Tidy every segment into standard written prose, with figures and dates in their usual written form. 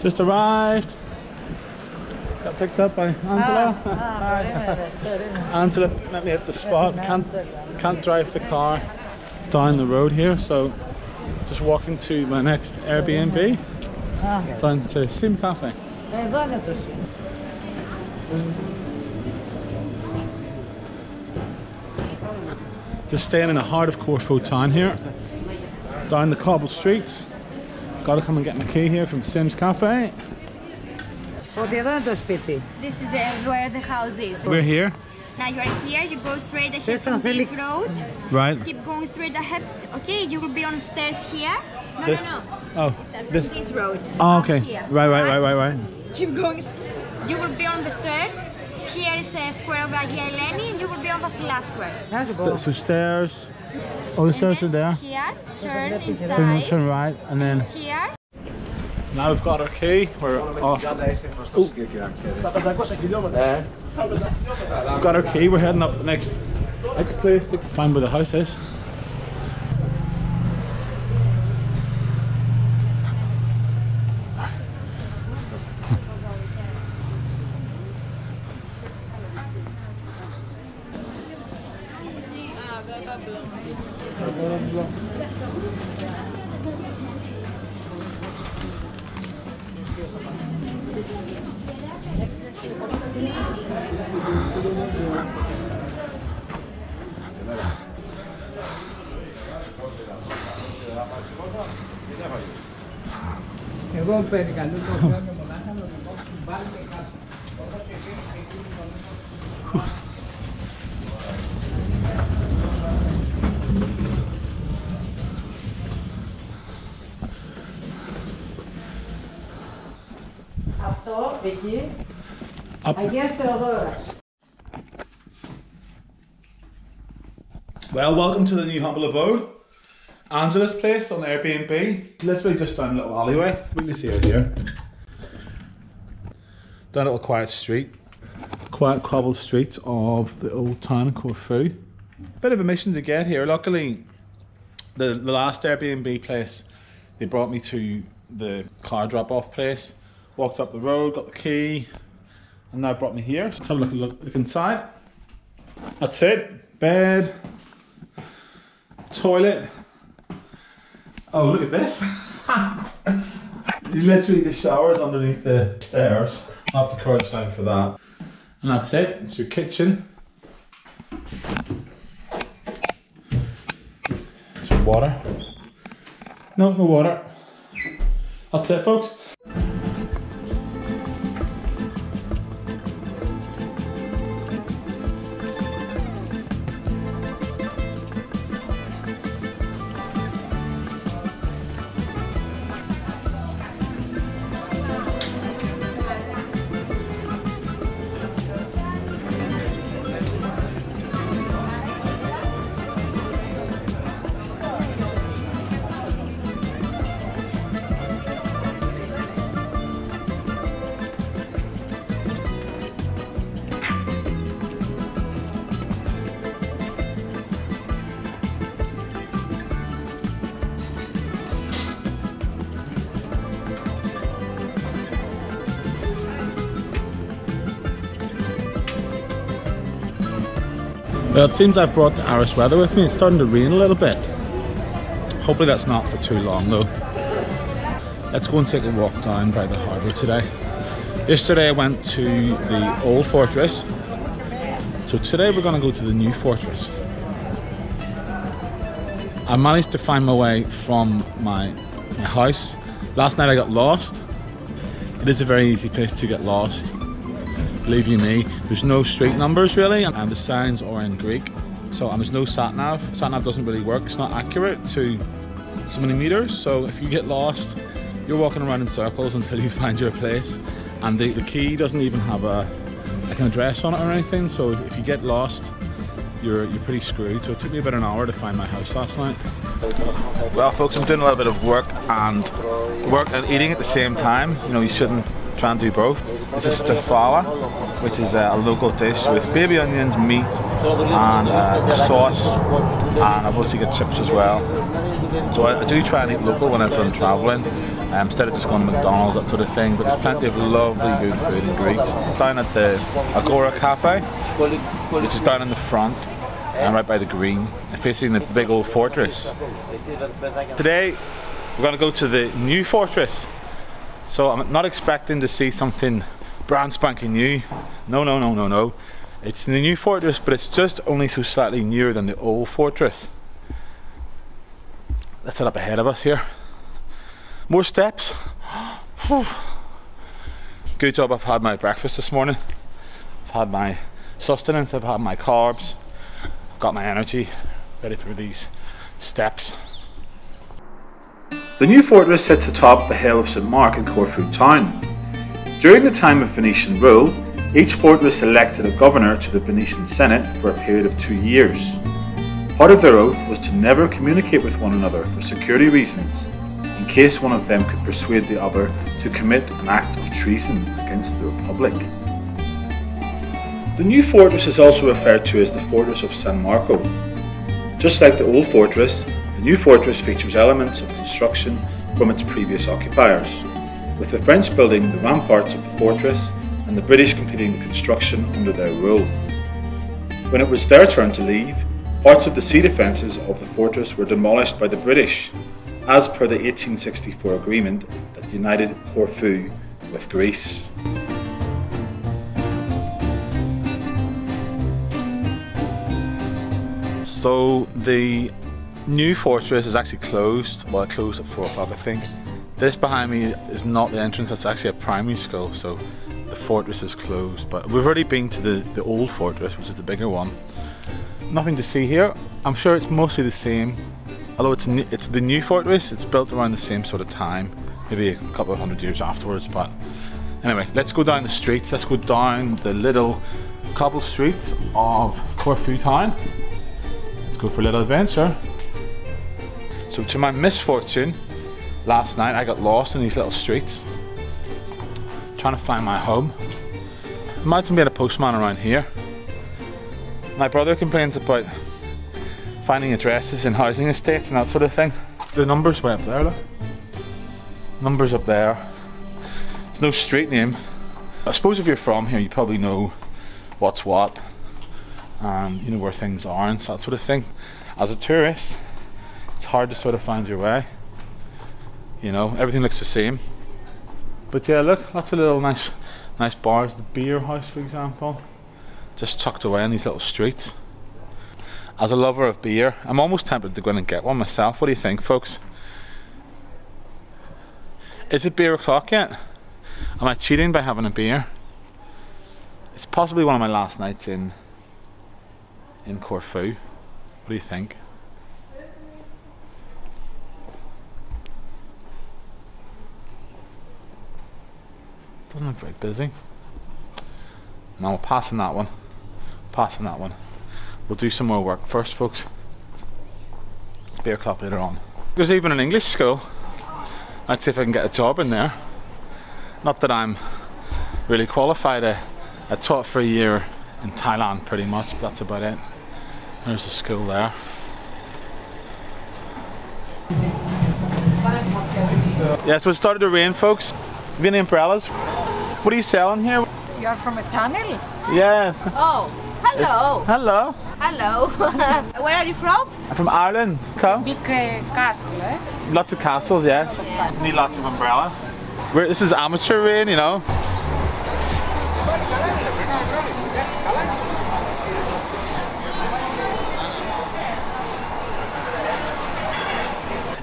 Just arrived. Got picked up by Angela. Angela met me at the spot. Can't drive the car down the road here, so just walking to my next Airbnb. Down to Sim Cafe. Just staying in the heart of Corfu Town here. Down the cobbled streets. Gotta come and get my key here from Sim's Cafe. This is where the house is. We're here. Now you are here, you go straight ahead from this road. Right. Keep going straight ahead. Okay, you will be on the stairs here. No, This? no, no. Oh, This road. Oh, okay. Here. Right. Keep going. You will be on the stairs. Here is a square over here, Eleni, and you will be on Vasila Square. So stairs. Oh, the stairs are there. Here, turn inside. Turn right, and then Here. now we've got our key. We're off. We've got our key. We're heading up the next place to find where the house is. Well, welcome to the new humble abode. Angela's place on Airbnb. Literally just down a little alleyway. Really see it here. Down a little quiet street. Quiet cobbled streets of the old town of Corfu. Bit of a mission to get here. Luckily, the last Airbnb place, they brought me to the car drop-off place. Walked up the road, got the key, and now brought me here. Let's have a look inside. That's it. Bed. Toilet. Oh, look at this. Literally the shower's underneath the stairs. I'll have to crouch down for that. And that's it. It's your kitchen. It's your water. No water. That's it, folks. Well, it seems I've brought the Irish weather with me. It's starting to rain a little bit. Hopefully that's not for too long though. Let's go and take a walk down by the harbour today. Yesterday I went to the old fortress. So today we're going to go to the new fortress. I managed to find my way from my house. Last night I got lost. It is a very easy place to get lost. Believe you me, there's no street numbers really, and the signs are in Greek. And there's no sat-nav. Sat-nav doesn't really work. It's not accurate to so many meters. So if you get lost, you're walking around in circles until you find your place. And the key doesn't even have like an address on it or anything. So if you get lost, you're pretty screwed. So it took me about an hour to find my house last night. Well, folks, I'm doing a little bit of work and eating at the same time. You know, you shouldn't try and do both. This is stafala, which is a local dish with baby onions, meat, and sauce, and I've also got chips as well. So I do try and eat local whenever I'm travelling. instead of just going to McDonald's, that sort of thing. But there's plenty of lovely good food in Greece. Down at the Agora Cafe, which is down in the front and right by the green, facing the big old fortress. Today we're going to go to the new fortress. So I'm not expecting to see something brand spanking new. No. It's the new fortress, but it's just only so slightly newer than the old fortress. That's it up ahead of us here. More steps. Good job I've had my breakfast this morning. I've had my sustenance, I've had my carbs, I've got my energy ready for these steps. The new fortress sits atop the hill of St Mark in Corfu Town. During the time of Venetian rule, each fortress elected a governor to the Venetian Senate for a period of 2 years. Part of their oath was to never communicate with one another for security reasons, in case one of them could persuade the other to commit an act of treason against the Republic. The new fortress is also referred to as the Fortress of San Marco. Just like the old fortress, the new fortress features elements of construction from its previous occupiers, with the French building the ramparts of the fortress and the British completing the construction under their rule. When it was their turn to leave, parts of the sea defences of the fortress were demolished by the British, as per the 1864 agreement that united Corfu with Greece. So the new fortress is actually closed. Well, it closed at 4 o'clock, I think. This behind me is not the entrance, that's actually a primary school, so the fortress is closed. But we've already been to the old fortress, which is the bigger one. Nothing to see here. I'm sure it's mostly the same. Although it's the new fortress, it's built around the same sort of time, maybe a couple of 100 years afterwards. But anyway, let's go down the streets. Let's go down the little cobbled streets of Corfu Town. Let's go for a little adventure. So to my misfortune, last night I got lost in these little streets, trying to find my home. Imagine being a postman around here. My brother complains about finding addresses in housing estates and that sort of thing. The numbers way up there, look. Numbers up there. There's no street name. I suppose if you're from here, you probably know what's what and you know where things are and that sort of thing. As a tourist, it's hard to sort of find your way. You know, everything looks the same. But yeah, look, lots of little nice bars. The beer house, for example, just tucked away in these little streets. As a lover of beer, I'm almost tempted to go in and get one myself. What do you think, folks? Is it beer o'clock yet? Am I cheating by having a beer? It's possibly one of my last nights in Corfu. What do you think? Doesn't look very busy. No, we're passing that one. Passing that one. We'll do some more work first, folks. It's beer o'clock later on. There's even an English school. Let's see if I can get a job in there. Not that I'm really qualified. I taught for a year in Thailand pretty much, but that's about it. There's a school there. Yeah, so it started to rain, folks. Have you any umbrellas? What are you selling here? You're from a tunnel? Yes. Oh, hello. Hello. Hello. Where are you from? I'm from Ireland. Come. Big castle, eh? Lots of castles, yes. Yeah. Need lots of umbrellas. This is amateur rain, you know.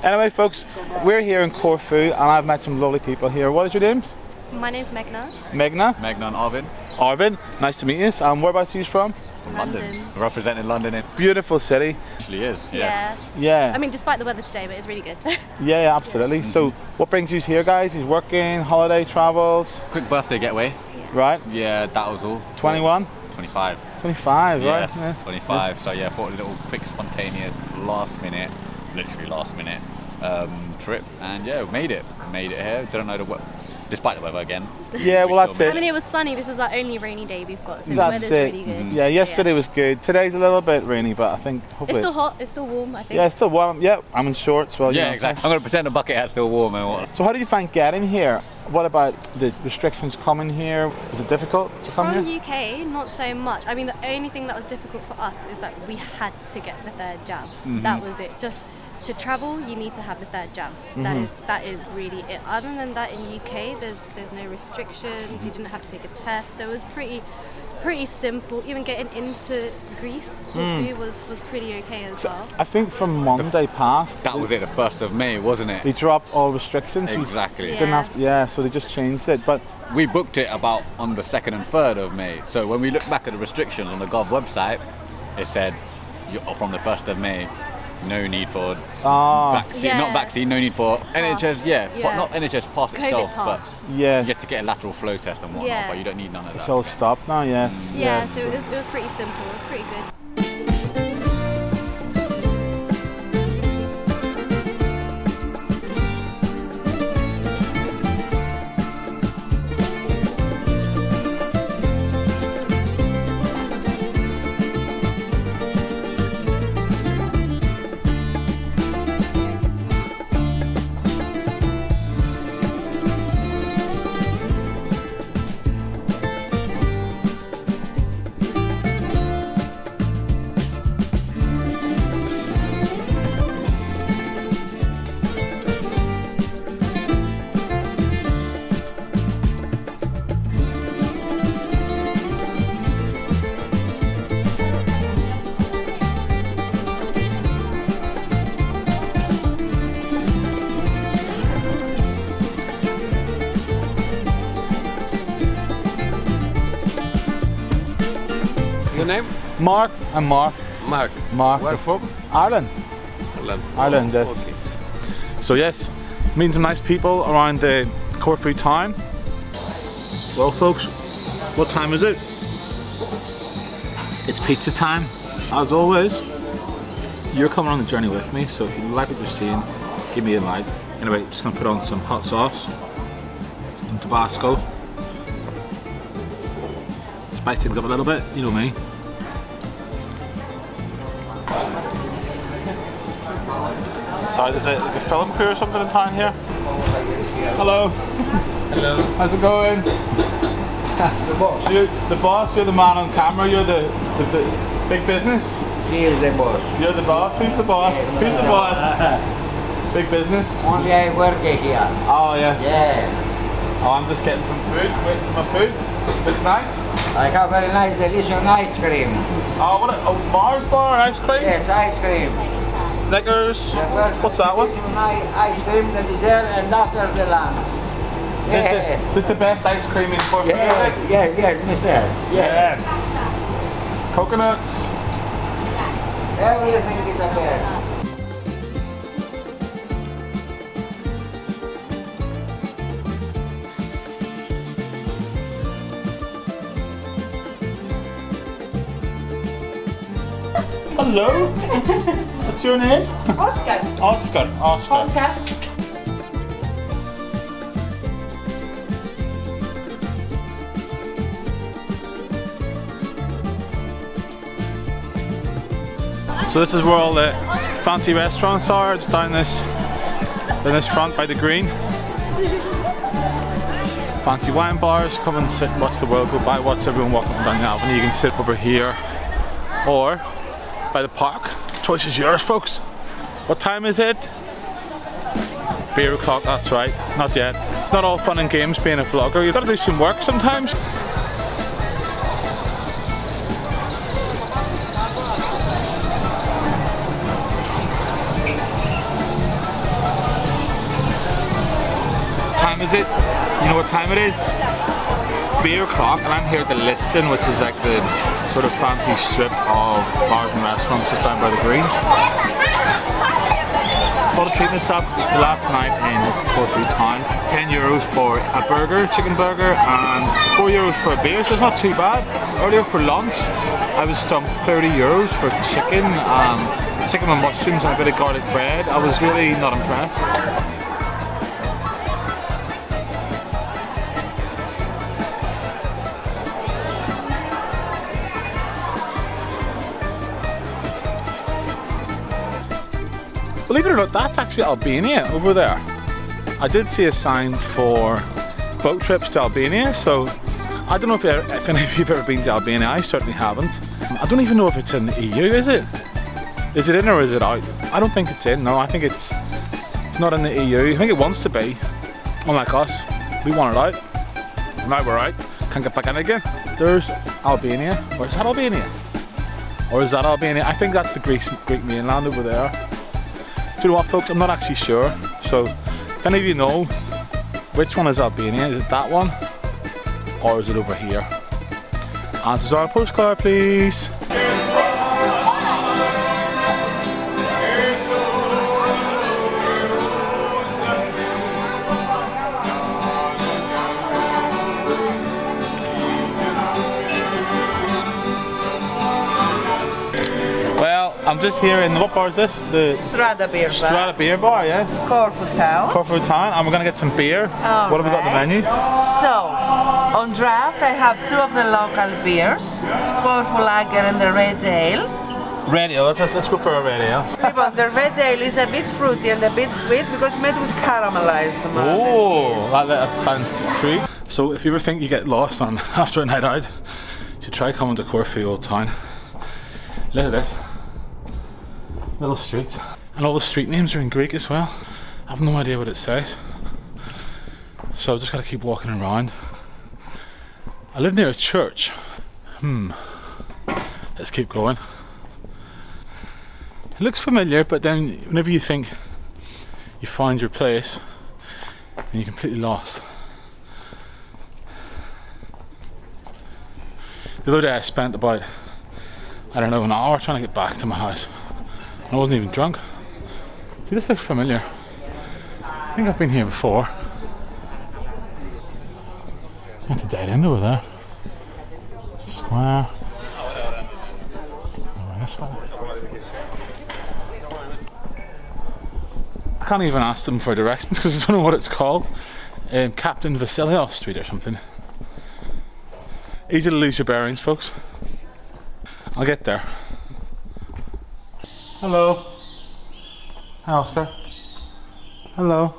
Anyway, folks, we're here in Corfu and I've met some lovely people here. What is your names? My name's Meghna. Meghna? Meghna and Arvin. Arvin, nice to meet you. Whereabouts are you from? London. Representing London. Beautiful city. Actually is, Yeah. yes. Yeah. I mean, despite the weather today, but it's really good. Yeah, absolutely. So, what brings you here, guys? He's working, holiday, travels? Quick birthday getaway. Right. Yeah, that was all. 21? 25. 25, Yes, right? Yeah. 25. So yeah, thought a little quick, spontaneous, last minute, literally last minute trip, and yeah, we made it. Made it here. Didn't know despite the weather again. Yeah, we well still that's made it. I mean, it was sunny. This is our only rainy day we've got, so That's the weather's it. really good. Yeah, So, yesterday was good. Today's a little bit rainy, but I think hopefully It's still hot. It's still warm, I think. yeah, it's still warm. Yeah, I'm in shorts. Well, you Yeah, know. exactly. I'm going to pretend the bucket hat's still warm and water. So how did you find getting here? What about the restrictions coming here? Was it difficult to come From here? UK, not so much. I mean, the only thing that was difficult for us is that we had to get the third jab. That was it. Just to travel, you need to have the third jab. That is really it. Other than that, in UK, there's no restrictions. You didn't have to take a test, so it was pretty simple. Even getting into Greece, Corfu was pretty okay as well. I think from Monday past, That was it, the 1st of May, wasn't it? they dropped all restrictions. You Exactly. didn't have to, yeah, so they just changed it. But We booked it about on the 2nd and 3rd of May. So when we look back at the restrictions on the Gov website, it said from the 1st of May, no need for vaccine, Yeah. not vaccine, no need for NHS, but not NHS pass COVID itself, pass. but yeah, you have to get a lateral flow test and whatnot, Yeah. but you don't need none of it's that. all stopped now. Yes. Yeah, so it was pretty simple. It was pretty good. Your name? Mark and Mark. Mark. Where from? Ireland. Ireland. Ireland, yes. Okay. So yes, meeting some nice people around the Corfu Town. Well folks, what time is it? It's pizza time, as always. You're coming on the journey with me, so if you like what you're seeing, give me a like. Anyway, just gonna put on some hot sauce, some Tabasco, spice things up a little bit, you know me. Sorry, there's like a film crew or something in town here. Hello. Hello. How's it going? The boss. The boss, you're the man on camera, you're the big business. He is the boss. You're the boss. Who's the boss? Who's the boss? Big business. Only I work here. Oh yes. Yeah. Oh, I'm just getting some food. Waiting for my food. Looks nice. I have very nice, delicious ice cream. Oh, what a Mars bar ice cream. Yes, ice cream. Snickers. The first What's that one? Ice cream, the dessert, and after the lunch. This is the best ice cream in Corfu. Yes, mister. Yes. Coconuts. Everything is the best. Hello. What's your name? Oscar. Oscar. Oscar. So this is where all the fancy restaurants are. It's down this front by the green. Fancy wine bars. Come and sit and watch the world go by. Watch everyone walking up and down the avenue. You can sit over here or by the park. Choice is yours, folks. What time is it? Beer o'clock, that's right. Not yet. It's not all fun and games being a vlogger. You've got to do some work sometimes. Time is it? You know what time it is? Beer o'clock, and I'm here at the Liston, which is like the sort of fancy strip of bars and restaurants just down by the green. Thought to treat myself because it's the last night in Corfu Town. €10 for a burger, chicken burger, and €4 for a beer, so it's not too bad. Earlier for lunch, I was stung €30 for chicken with mushrooms and a bit of garlic bread. I was really not impressed. Believe it or not, that's actually Albania over there. I did see a sign for boat trips to Albania, so I don't know if any of you have ever been to Albania. I certainly haven't. I don't even know if it's in the EU, is it? Is it in or is it out? I don't think it's in, no, I think it's not in the EU. I think it wants to be, unlike us. We want it out. Now we're out, can't get back in again. There's Albania, or is that Albania? Or is that Albania? I think that's the Greek mainland over there. Do you know what, folks, I'm not actually sure. So, if any of you know, which one is Albania? Is it that one? Or is it over here? Answers on a postcard, please. I'm just here in, what bar is this? The Strada Beer Bar. Strada Beer Bar, yes. Corfu Town. Corfu Town, and we're going to get some beer. What have we got on the menu? So, on draft I have two of the local beers, Corfu Lager and the Red Ale. Red Ale, let's go for a Red Ale. The Red Ale is a bit fruity and a bit sweet because it's made with caramelized mountain Oh, that sounds sweet. So if you ever think you get lost after a night out, you should try coming to Corfu Old Town. Look at this. Little streets, and all the street names are in Greek as well. I have no idea what it says, so I've just got to keep walking around. I live near a church. Let's keep going. It looks familiar, but then whenever you think you find your place, then you're completely lost. The other day I spent about, I don't know, an hour trying to get back to my house. I wasn't even drunk. See, this looks familiar. I think I've been here before. That's a dead end over there. Square. Oh, this way. I can't even ask them for directions because I don't know what it's called. Captain Vasilios Street or something. Easy to lose your bearings, folks. I'll get there. Hello. Hi, Oscar. Hello.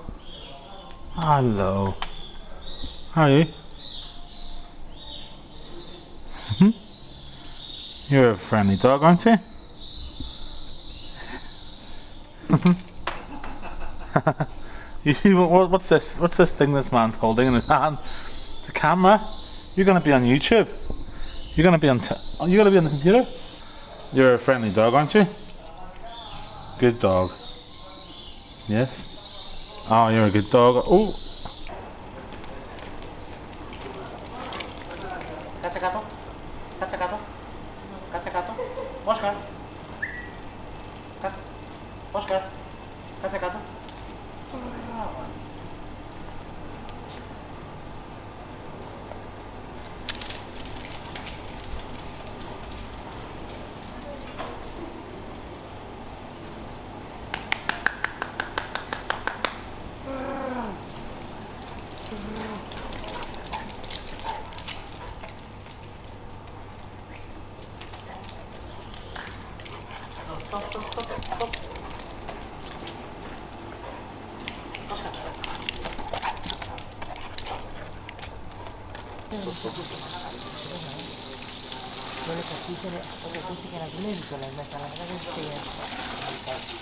Hello. How are you? You're a friendly dog, aren't you? What's this? What's this thing this man's holding in his hand? It's a camera. You're gonna be on YouTube. You're gonna be on. You're gonna be on the computer. You're a friendly dog, aren't you? Good dog. Yes. Oh, you're a good dog. Oh. Κάτσε κάτω. Κάτσε κάτω. Κάτσε κάτω. Όσκαρ. Κάτσε. Όσκαρ. Κάτσε κάτω. Vuole capire, perché questi che la glendola, ma la grande